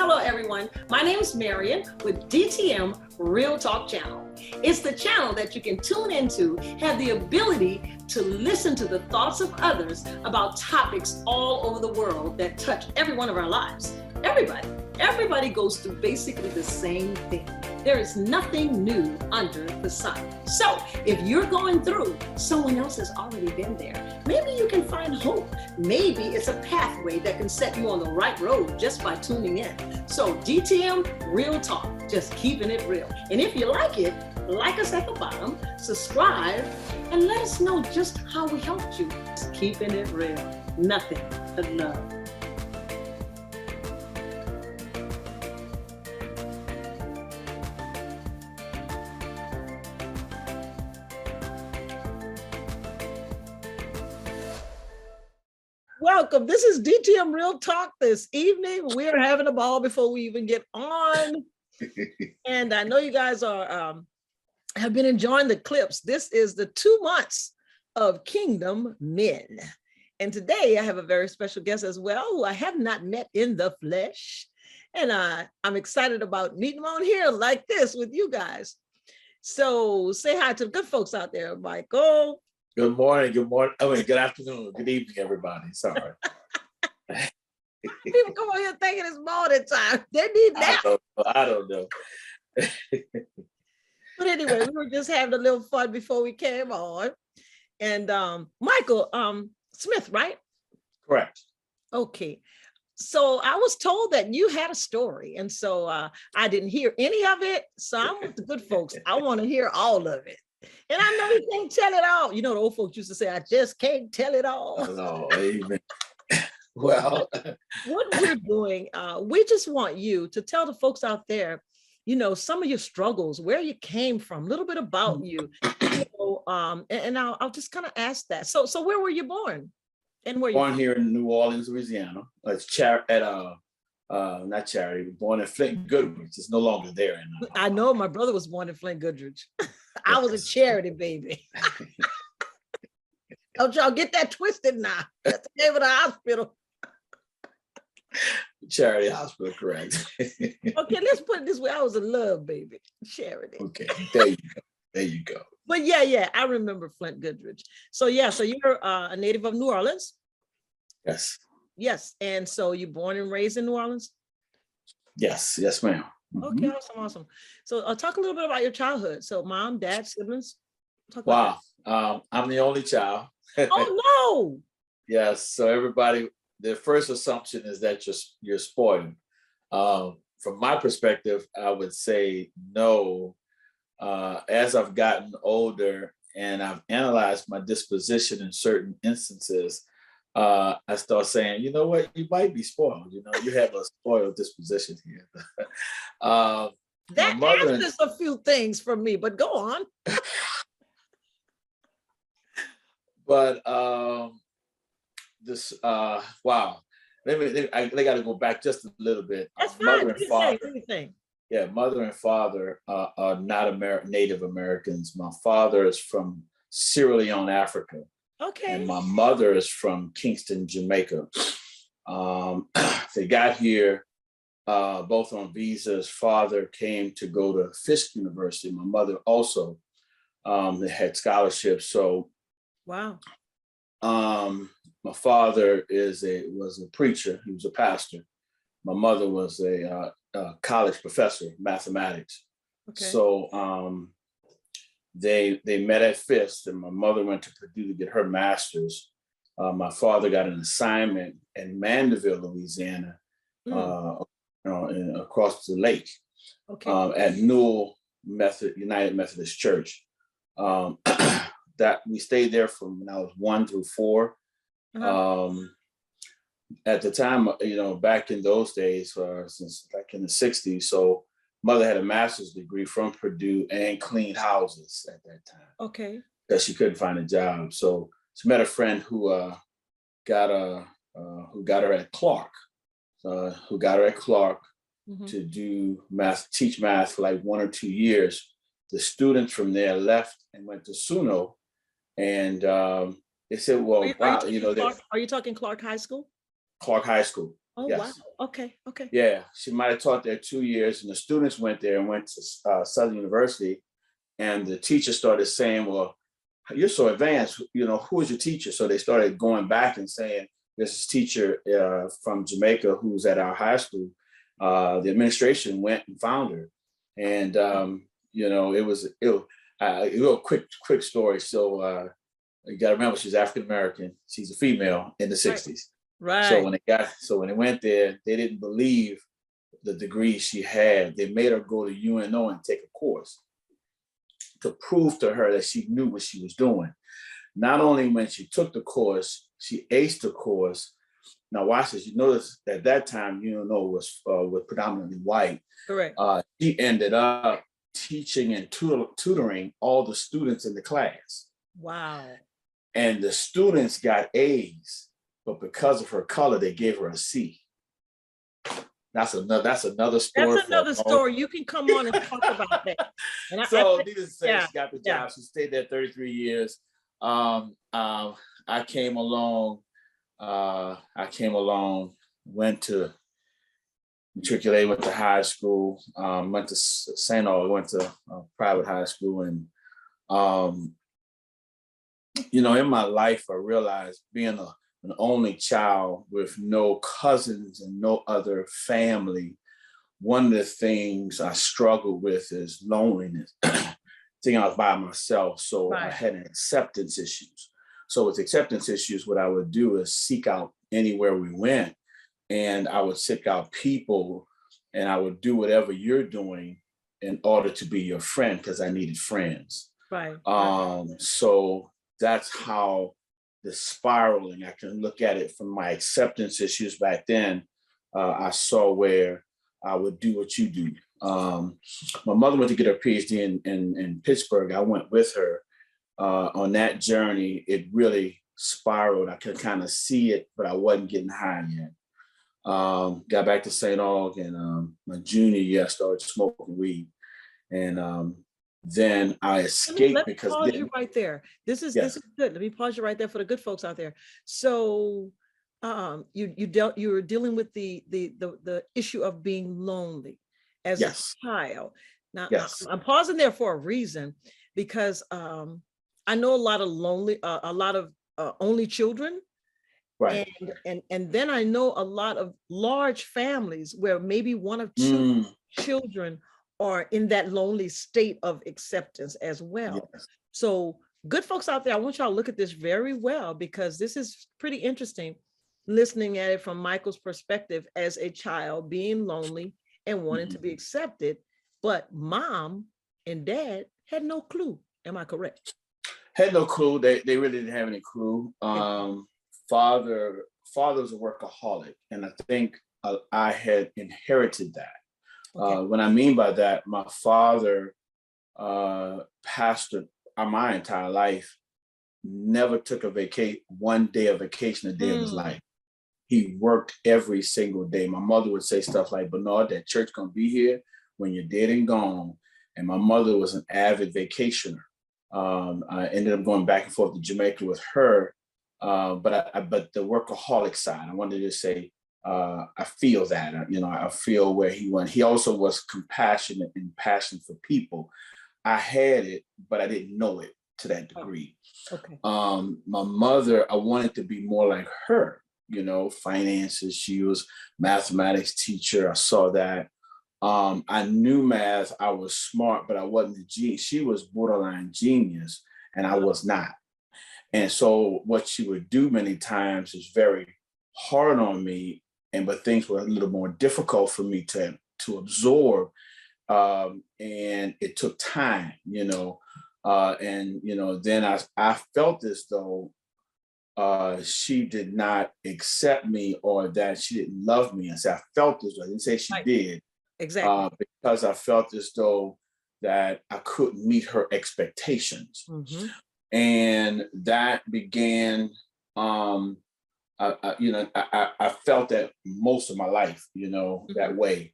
Hello, everyone. My name is Marion with DTM Real Talk Channel. It's the channel that you can tune into, have the ability to listen to the thoughts of others about topics all over the world that touch every one of our lives. Everybody goes through basically the same thing. There is nothing new under the sun. So if you're going through, someone else has already been there. Maybe you can find hope. Maybe it's a pathway that can set you on the right road just by tuning in. So DTM Real Talk, just keeping it real. And if you like it, like us at the bottom, subscribe, and let us know just how we helped you. Just keeping it real. Nothing but love. Welcome. This is DTM Real Talk this evening. We're having a ball before we even get on. And I know you guys are have been enjoying the clips. This is the 2 months of Kingdom Men. And today I have a very special guest as well, who I have not met in the flesh. And I'm excited about meeting him on here like this with you guys. So say hi to the good folks out there, Michael. Good morning. Good morning. I mean, good afternoon. Good evening, everybody. Sorry. People come on here thinking it's morning time. They need that. I don't know. But anyway, we were just having a little fun before we came on. And Michael Smith, right? Correct. Okay. So I was told that you had a story. And so I didn't hear any of it. So I'm with the good folks. I want to hear all of it. And I know you can't tell it all. You know, the old folks used to say, I just can't tell it all. No, amen. Well, what we're doing, we just want you to tell the folks out there, you know, some of your struggles, where you came from, a little bit about you. And I'll just kind of ask that. So where were you born? And where born here in New Orleans, Louisiana. It's not Charity, born in Flint Goodrich. It's no longer there. I know my brother was born in Flint Goodrich. I was a Charity baby. Don't y'all get that twisted now. That's the name of the hospital. Charity Hospital, correct. Okay, let's put it this way. I was a love baby. Charity. Okay, there you go. There you go. But yeah, I remember Flint Goodrich. So you're a native of New Orleans? Yes. Yes, and so you're born and raised in New Orleans? Yes, ma'am. Okay, awesome. So talk a little bit about your childhood. So mom, dad, siblings? Wow, I'm the only child. Oh, no! Yes, so everybody, the first assumption is that you're spoiled. From my perspective, I would say no. As I've gotten older and I've analyzed my disposition in certain instances, I start saying, you know what, you might be spoiled. You know, you have a spoiled disposition here. That answers a few things for me, but go on. But wow. I got to go back just a little bit. That's fine. Mother and father. Anything. Yeah, mother and father are not Native Americans. My father is from Sierra Leone, Africa. Okay. And my mother is from Kingston, Jamaica. They got here both on visas. Father came to go to Fisk University. My mother also they had scholarships. So, wow. My father was a preacher. He was a pastor. My mother was a college professor of mathematics. Okay. So they met at Fisk, and my mother went to Purdue to get her master's. My father got an assignment in Mandeville, Louisiana, across the lake, at Newell United Methodist Church. That we stayed there from when I was 1 through 4. At the time, you know, back in those days, since back in the 60s, so mother had a master's degree from Purdue and cleaned houses at that time. Okay. Because she couldn't find a job. So she met a friend who got her at Clark, to do math, teach math for like 1 or 2 years. The students from there left and went to SUNO, and they said, well, are you talking Clark High School? Clark High School. Oh, wow. Yes. Okay. Okay. Yeah, she might have taught there 2 years, and the students went there and went to Southern University, and the teacher started saying, "Well, you're so advanced. You know, who is your teacher?" So they started going back and saying, "There's this teacher from Jamaica who's at our high school." The administration went and found her, and it was a real quick story. So you got to remember, she's African American. She's a female in the Right. '60s. So Right. when they went there, they didn't believe the degree she had. They made her go to UNO and take a course to prove to her that she knew what she was doing. Not only when she took the course, she aced the course. Now watch this. You notice that at that time UNO was predominantly white. Correct. She ended up teaching and tutoring all the students in the class, Wow. and the students got A's, but because of her color, they gave her a C. That's another story That's for another all. story. You can come on and talk about that. And I So think, needless to say, yeah, she got the yeah. job. She stayed there 33 years. I came along. Went to matriculate, went to high school, went to St. Aug, went to private high school, and um, in my life, I realized being an only child with no cousins and no other family, one of the things I struggled with is loneliness. Thinking I was by myself, so I Right. had acceptance issues. So with acceptance issues, what I would do is seek out anywhere we went, and I would seek out people, and I would do whatever you're doing in order to be your friend because I needed friends. Right. So that's how the spiraling, I can look at it from my acceptance issues back then. I saw where I would do what you do. My mother went to get her PhD in Pittsburgh. I went with her on that journey. It really spiraled. I could kind of see it, but I wasn't getting high yet. Got back to St. Aug, and my junior year, I started smoking weed. And then I Let escaped me because pause you then, right there. This yes, is good. Let me pause you right there for the good folks out there. So you were dealing with the issue of being lonely as a yes, child. Now yes, I'm pausing there for a reason, because I know a lot of only children, right. and then I know a lot of large families where maybe one or two Mm, children are in that lonely state of acceptance as well. yes. So good folks out there, I want y'all to look at this very well, because this is pretty interesting, listening at it from Michael's perspective as a child being lonely and wanting to Mhm. be accepted, but mom and dad had no clue. Am I correct? Had no clue. They really didn't have any clue. Okay. Father was a workaholic, and I think I had inherited that. Okay. What I mean by that, my father pastored my entire life, never took one day of vacation a day of his Mm, life. He worked every single day. My mother would say stuff like, "Bernard, that church gonna be here when you're dead and gone." And my mother was an avid vacationer. I ended up going back and forth to Jamaica with her, but the workaholic side, I wanted to say, I feel that. I feel where he went. He also was compassionate and passionate for people. I had it, but I didn't know it to that oh, degree. okay. My mother, I wanted to be more like her, finances. She was mathematics teacher. I saw that. I knew math. I was smart, but I wasn't a genius. She was borderline genius, and I was not. And so what she would do many times is very hard on me, but things were a little more difficult for me to absorb. And it took time, and then I felt as though she did not accept me, or that she didn't love me. And so I felt as though, I didn't say she Right. did, Exactly. because I felt as though that I couldn't meet her expectations. Mm-hmm. And that began, I felt that most of my life, Mm-hmm. that way.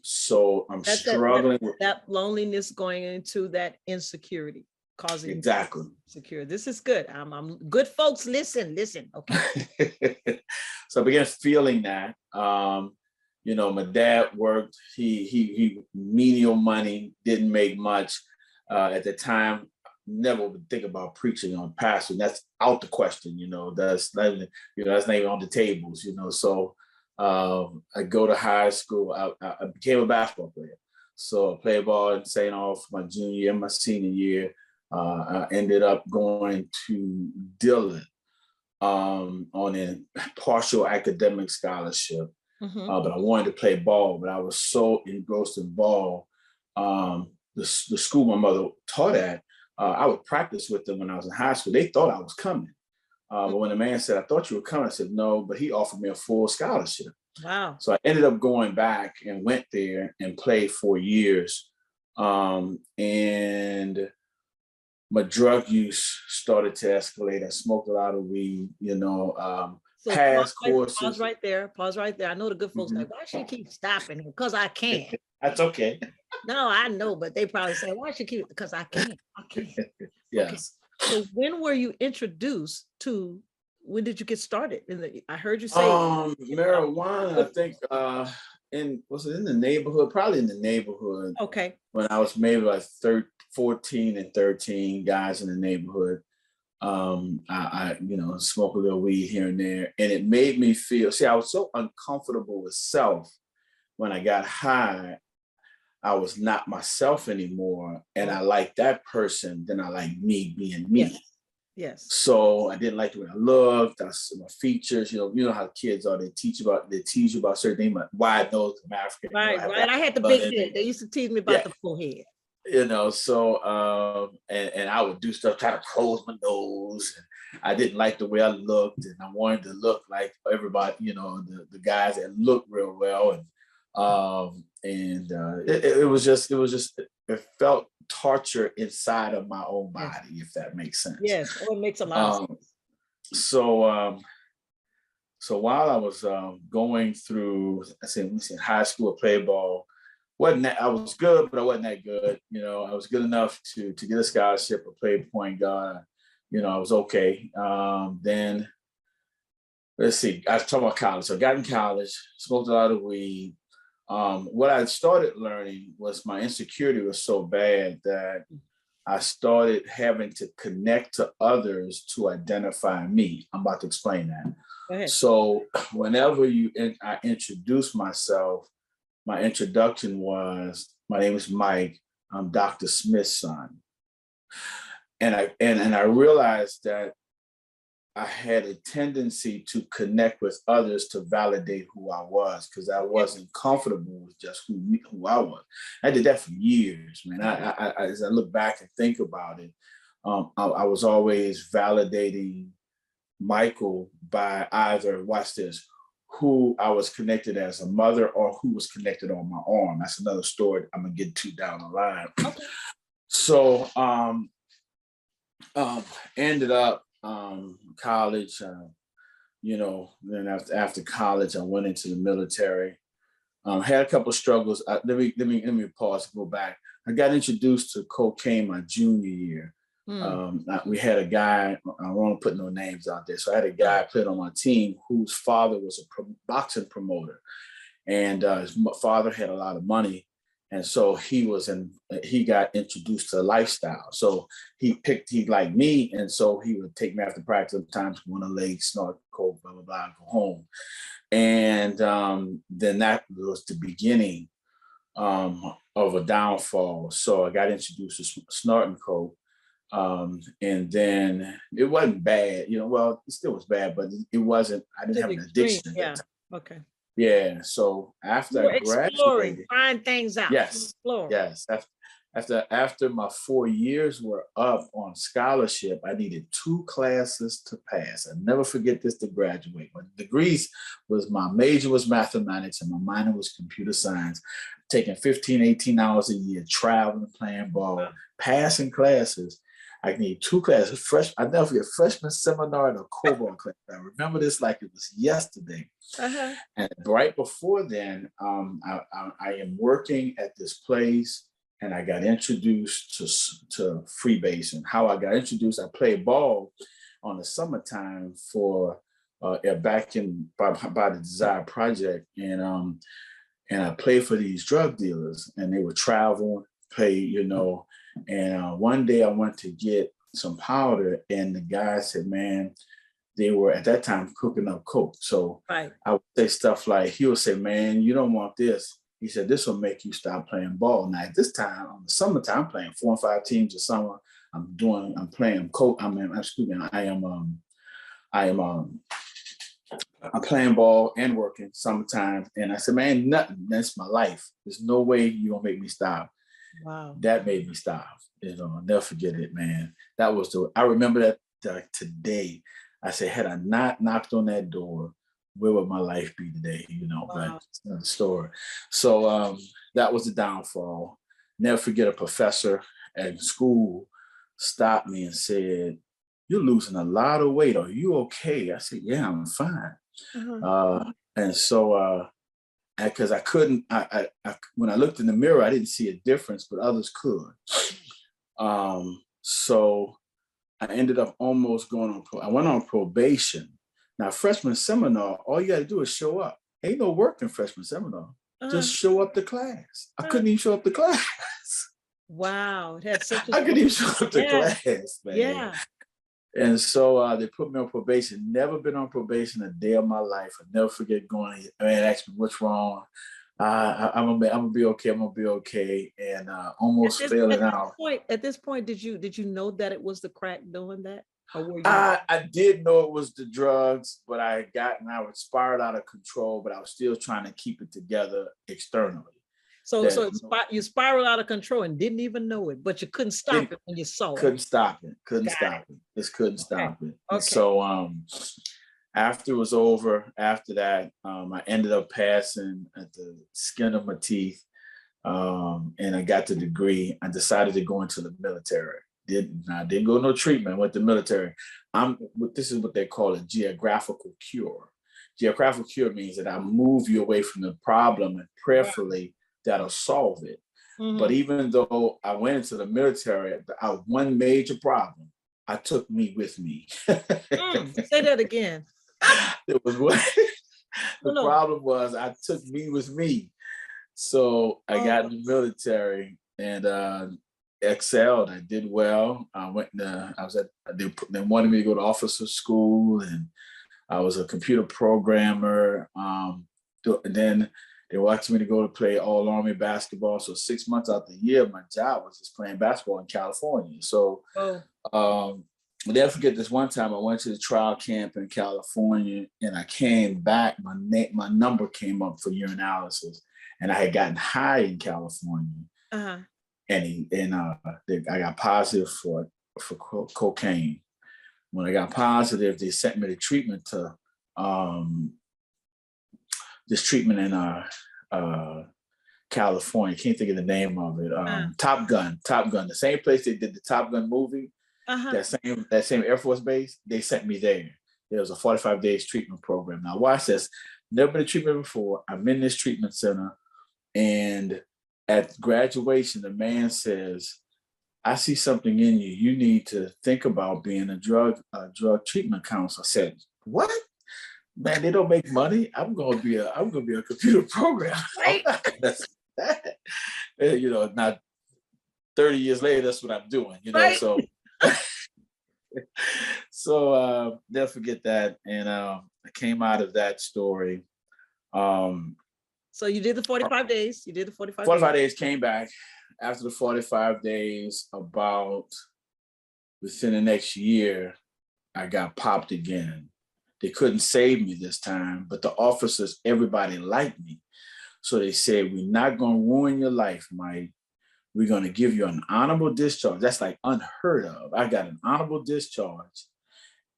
So I'm That's that struggling with, that loneliness going into that insecurity, causing exactly. security. This is good. I'm good folks. Listen. Okay. So I began feeling that. You know, my dad worked. He menial money, didn't make much at the time. Never would think about preaching on pastor. That's out the question. You know, that's not even, you know, that's not even on the tables. You know, so I go to high school. I became a basketball player. So I played ball in St. Olaf my junior year, my senior year. I ended up going to Dillon on a partial academic scholarship. But I wanted to play ball, but I was so engrossed in ball. The school my mother taught at, I would practice with them when I was in high school. They thought I was coming. But when the man said, I thought you were coming, I said, no, but he offered me a full scholarship. Wow. So I ended up going back and went there and played 4 years. And my drug use started to escalate. I smoked a lot of weed, you know, So past pause courses. right there. Pause right there. I know the good folks like, why she keep stopping him? Because I can't. That's okay. No, I know, but they probably say, why she keep it? Because I can't. I can't. Yes. Okay. So when were you introduced to, when did you get started? I heard you say marijuana, I think was it in the neighborhood? Probably in the neighborhood. Okay. When I was maybe like 14 and 13, guys in the neighborhood. I you know, smoke a little weed here and there. And it made me feel, see, I was so uncomfortable with self when I got high. I was not myself anymore. And I liked that person, then I like me being me. Yes. Yes. So I didn't like the way I looked, my features, you know how kids are, they teach you about certain things, like wide nose, I'm African. Right, you know, right. I had the big head. They used to tease me about the full head. You know, so and I would do stuff, try to close my nose. And I didn't like the way I looked, and I wanted to look like everybody, you know, the guys that look real well. And it was just it felt torture inside of my own body, if that makes sense. Yes, it makes a lot of sense. So while I was going through, high school, play ball, I was good, but I wasn't that good. You know, I was good enough to get a scholarship or play point guard. You know, I was okay. Then let's see, I was talking about college. So I got in college, smoked a lot of weed. What I started learning was my insecurity was so bad that I started having to connect to others to identify me. I'm about to explain that. Go ahead. So whenever I introduce myself, my introduction was, my name is Mike. I'm Dr. Smith's son. And I realized that I had a tendency to connect with others to validate who I was, because I wasn't comfortable with just who I was. I did that for years, man. I as I look back and think about it, I was always validating Michael by either, watch this, who I was connected as a mother or who was connected on my arm. That's another story I'm gonna get to down the line. Okay. So ended up college, you know, then after college, I went into the military. Had a couple of struggles. Let me pause, go back. I got introduced to cocaine my junior year. We had a guy, I won't put no names out there. So I had a guy played on my team whose father was a boxing promoter, and his father had a lot of money. And so he got introduced to lifestyle. So he liked me. And so he would take me after practice sometimes, go on a lake, snort coke, blah, blah, blah, go home. And then that was the beginning of a downfall. So I got introduced to snorting coke. And then it wasn't bad, you know, well, it still was bad, but it wasn't, I didn't have an addiction. Yeah. Okay. Yeah. So after I graduated, find things out. Yes. Yes. After my 4 years were up on scholarship, I needed 2 classes to pass. I never forget this to graduate. My degrees my major was mathematics and my minor was computer science. Taking 15, 18 hours a year, traveling, playing ball, passing classes. I need 2 classes. I never forget freshman seminar and a COBOL class. I remember this like it was yesterday. And right before then, I am working at this place, and I got introduced to freebasing. How I got introduced, I played ball on the summertime for back in by the Desire Project, and I played for these drug dealers, and they would travel, play, And one day I went to get some powder, and the guy said, "Man," they were at that time cooking up coke. So Right. I would say stuff like, he would say, "Man, you don't want this." He said, "This will make you stop playing ball." Now at this time, on the summertime, I'm playing 4 and 5 teams of summer. I'm playing coke. I'm playing ball and working summertime. And I said, "Man, nothing. That's my life. There's no way you're gonna make me stop." Wow. That made me stop. I'll never forget it, man. I remember that today. I said, had I not knocked on that door, where would my life be today? Wow. But it's another story. So that was the downfall. Never forget, a professor at school stopped me and said, "You're losing a lot of weight. Are you okay?" I said, "Yeah, I'm fine." And so, because I couldn't, when I looked in the mirror, I didn't see a difference, but others could. So I ended up almost I went on probation. Now, freshman seminar, all you got to do is show up. Ain't no work in freshman seminar. Just show up to class. I couldn't even show up to class. Wow. It had such I couldn't even show up to class, man. Yeah. And so they put me on probation. Never been on probation a day of my life. I never forget going. Man, asked me what's wrong. I'm gonna be okay. I'm gonna be okay. And almost failing out. At this point, did you know that it was the crack doing that, or were you? I did know it was the drugs, but I spiraled out of control. But I was still trying to keep it together externally. So you spiraled out of control and didn't even know it, but you couldn't stop it when you saw it. Couldn't stop it. Just couldn't stop it. Okay. So after it was over, after that, I ended up passing at the skin of my teeth, and I got the degree. I decided to go into the military. I didn't go no treatment. I went to the military. This is what they call a geographical cure. Geographical cure means that I move you away from the problem, and prayerfully that'll solve it. But even though I went into the military, one major problem, I took me with me. Say that again. It was what the problem was. I took me with me. So I got in the military and excelled. I did well. They wanted me to go to officer school, and I was a computer programmer. And then they wanted me to go to play all Army basketball. So 6 months out the year, my job was just playing basketball in California. So I'll never forget this one time I went to the trial camp in California, and I came back. My number came up for urinalysis, and I had gotten high in California. And I got positive for cocaine. When I got positive, they sent me to treatment to this treatment in California. Can't think of the name of it. Top Gun, the same place they did the Top Gun movie. That same Air Force base, they sent me there. There was a 45 days treatment program. Now watch this. Never been to treatment before. I'm in this treatment center, and at graduation, the man says, "I see something in you. You need to think about being a drug treatment counselor." I said, "What? Man, they don't make money. I'm gonna be a computer programmer." Right? That. Now 30 years later, that's what I'm doing. Right? So never forget that. And I came out of that story. So you did the 45 days. 45 days, came back. After the 45 days, about within the next year, I got popped again. They couldn't save me this time, but the officers, everybody liked me. So they said, "We're not going to ruin your life, Mike. We're going to give you an honorable discharge." That's like unheard of. I got an honorable discharge.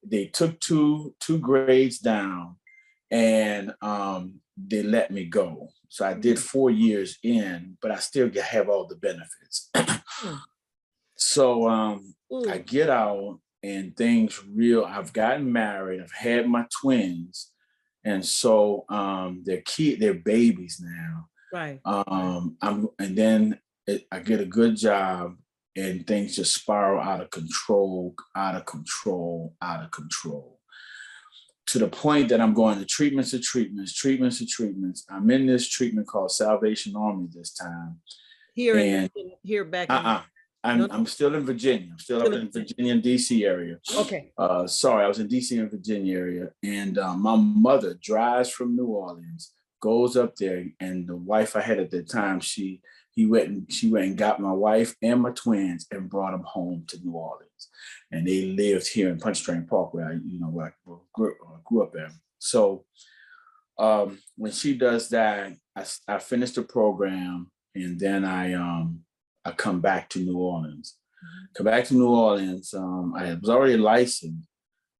They took two grades down, and they let me go. So I did 4 years in, but I still have all the benefits. So I get out, and I've gotten married. I've had my twins. And so they're babies now. Right. And then I get a good job, and things just spiral out of control. to the point that I'm going to treatments. I'm in this treatment called Salvation Army this time. Here back in I'm still in Virginia. I'm still up in Virginia and DC area. Okay. Sorry, I was in DC and Virginia area. And my mother drives from New Orleans, goes up there, and the wife I had at the time, she went and got my wife and my twins and brought them home to New Orleans. And they lived here in Pontchartrain Park, where I grew up at. So when she does that, I finish the program, and then I come back to New Orleans. Come back to New Orleans. I was already licensed,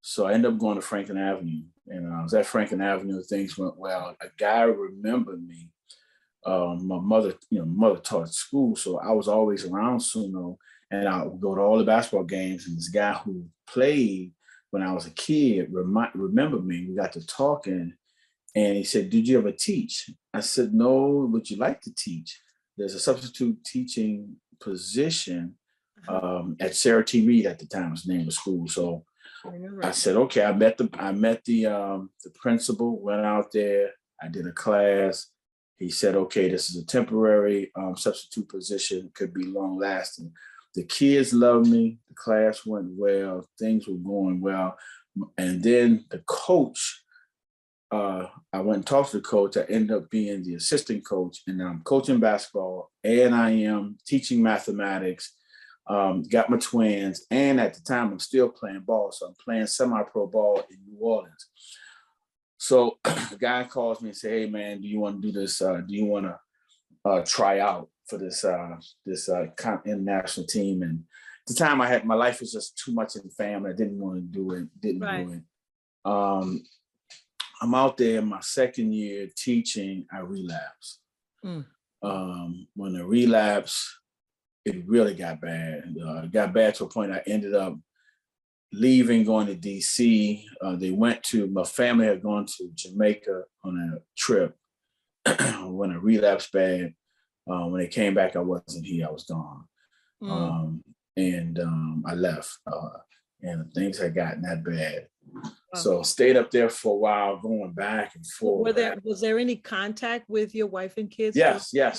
so I ended up going to Franklin Avenue. And I was at Franklin Avenue. Things went well. A guy remembered me. My mother taught at school, so I was always around Suno, and I would go to all the basketball games. And this guy who played when I was a kid remembered me. We got to talking, and he said, "Did you ever teach?" I said, "No. Would you like to teach? There's a substitute teaching position at Sarah T. Reed at the time. Was the name of the school." So I said, "Okay." I met the principal. Went out there. I did a class. He said, "Okay, this is a temporary substitute position. Could be long lasting." The kids loved me. The class went well. Things were going well. And then the coach, I went and talked to the coach. I ended up being the assistant coach, and I'm coaching basketball, and I am teaching mathematics. Got my twins, and at the time I'm still playing ball. So I'm playing semi-pro ball in New Orleans. So the guy calls me and says, "Hey man, do you want to do this? Do you want to try out for this international team?" And at the time my life was just too much in family. I didn't want to do it. Do it. I'm out there in my second year teaching. I relapsed. When I relapsed, it really got bad. It got bad to a point I ended up leaving, going to DC. My family had gone to Jamaica on a trip when I relapsed bad. When they came back, I wasn't here. I was gone. I left. And things had gotten that bad. So stayed up there for a while, going back and forth. Was there any contact with your wife and kids? Yes. There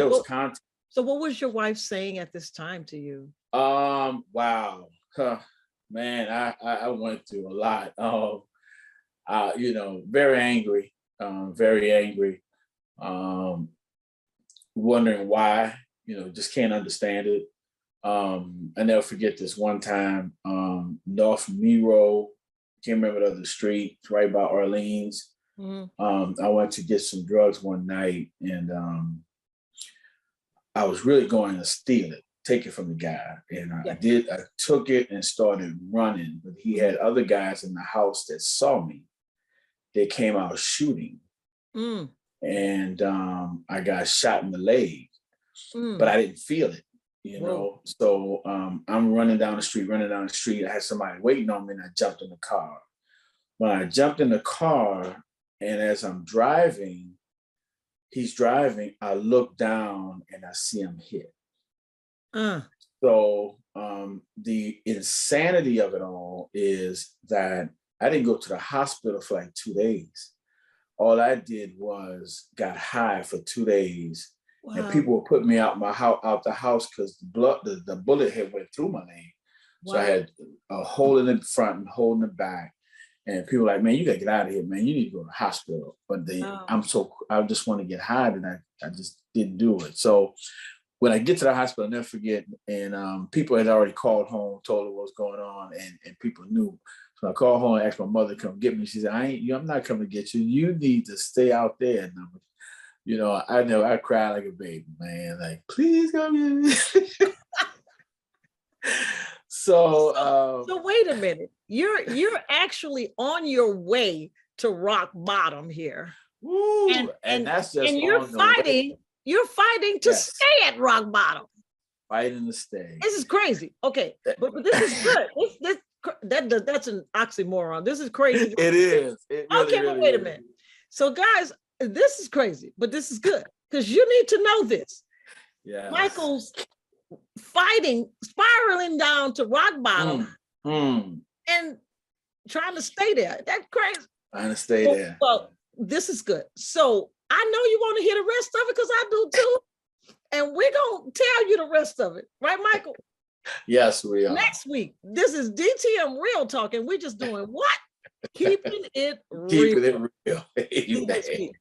was contact. So what was your wife saying at this time to you? Wow. Man, I went through a lot. Very angry. Wondering why, just can't understand it. I never forget this one time, North Miro, can't remember the street, it's right by Orleans. I went to get some drugs one night, and I was really going to steal it, take it from the guy. And I took it and started running, but he had other guys in the house that saw me. They came out shooting. And I got shot in the leg, but I didn't feel it, So I'm running down the street. I had somebody waiting on me, and I jumped in the car. When I jumped in the car, and as I'm driving, he's driving, I look down and I see him hit. So the insanity of it all is that I didn't go to the hospital for like 2 days. All I did was got high for 2 days. Wow. And people were putting me out the house because the bullet had went through my leg. Wow. So I had a hole in the front and a hole in the back. And people were like, "Man, you gotta get out of here, man. You need to go to the hospital." But I just want to get high, and I just didn't do it. So when I get to the hospital, I'll never forget, and people had already called home, told her what was going on, and people knew. So I called home and asked my mother to come get me. She said, I'm not coming to get you. You need to stay out there. And I cried like a baby, man. Like, please come get me. So wait a minute. You're actually on your way to rock bottom here. Woo, and that's just and you're fighting to stay at rock bottom. Fighting to stay. This is crazy. Okay, but this is good. That's an oxymoron. This is crazy. It is. It really, but wait a minute. So guys, this is crazy, but this is good because you need to know this. Yeah. Michael's spiraling down to rock bottom. And trying to stay there. That's crazy. Trying to stay there. Well, this is good. So I know you want to hear the rest of it because I do too. And we're going to tell you the rest of it. Right, Michael? Yes, we are. Next week, this is DTM Real Talk, and we're just doing what? Keeping it real. Keeping it real. Amen.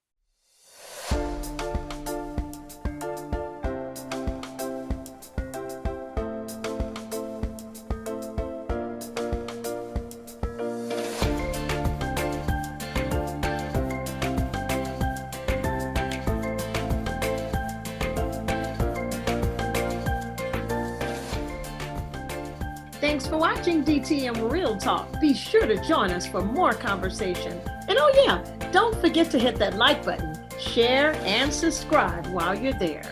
Thanks for watching DTM Real Talk. Be sure to join us for more conversation. And oh yeah, don't forget to hit that like button, share, and subscribe while you're there.